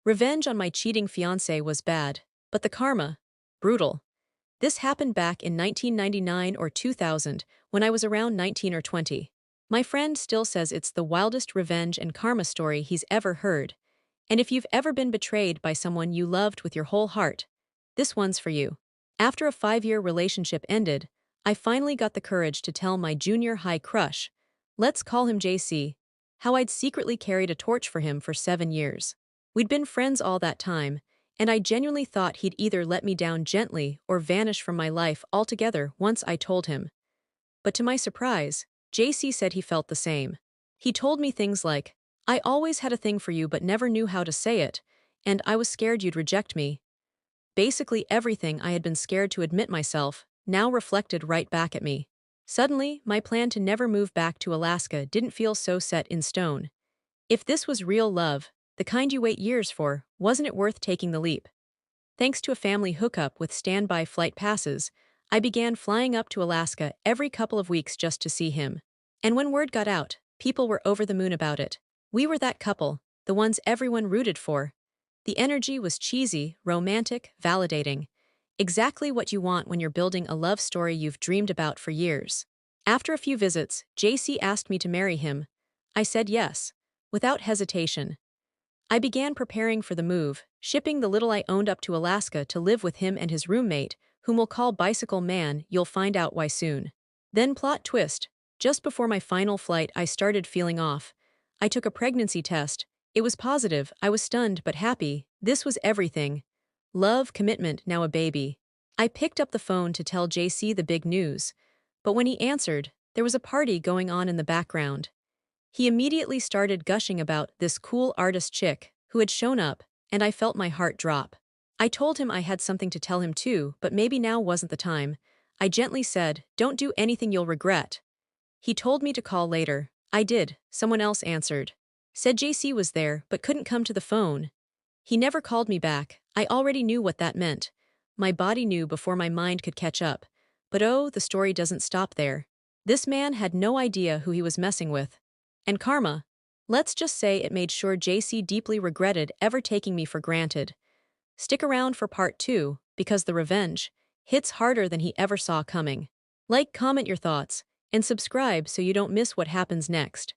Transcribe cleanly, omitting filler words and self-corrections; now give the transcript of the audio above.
Revenge on my cheating fiancé was bad, but the karma, brutal. This happened back in 1999 or 2000, when I was around 19 or 20. My friend still says it's the wildest revenge and karma story he's ever heard. And if you've ever been betrayed by someone you loved with your whole heart, this one's for you. After a 5-year relationship ended, I finally got the courage to tell my junior high crush, let's call him JC, how I'd secretly carried a torch for him for 7 years. We'd been friends all that time, and I genuinely thought he'd either let me down gently or vanish from my life altogether once I told him. But to my surprise, JC said he felt the same. He told me things like, I always had a thing for you but never knew how to say it, and I was scared you'd reject me. Basically everything I had been scared to admit myself, now reflected right back at me. Suddenly, my plan to never move back to Alaska didn't feel so set in stone. If this was real love, the kind you wait years for, wasn't it worth taking the leap? Thanks to a family hookup with standby flight passes, I began flying up to Alaska every couple of weeks just to see him. And when word got out, people were over the moon about it. We were that couple, the ones everyone rooted for. The energy was cheesy, romantic, validating. Exactly what you want when you're building a love story you've dreamed about for years. After a few visits, JC asked me to marry him. I said yes, without hesitation. I began preparing for the move, shipping the little I owned up to Alaska to live with him and his roommate, whom we'll call Bicycle Man. You'll find out why soon. Then plot twist. Just before my final flight, I started feeling off. I took a pregnancy test. It was positive. I was stunned but happy. This was everything. Love, commitment, now a baby. I picked up the phone to tell JC the big news. But when he answered, there was a party going on in the background. He immediately started gushing about this cool artist chick who had shown up, and I felt my heart drop. I told him I had something to tell him too, but maybe now wasn't the time. I gently said, don't do anything you'll regret. He told me to call later. I did. Someone else answered. Said JC was there, but couldn't come to the phone. He never called me back. I already knew what that meant. My body knew before my mind could catch up. But oh, the story doesn't stop there. This man had no idea who he was messing with. And karma. Let's just say it made sure JC deeply regretted ever taking me for granted. Stick around for part 2, because the revenge hits harder than he ever saw coming. Like, comment your thoughts, and subscribe so you don't miss what happens next.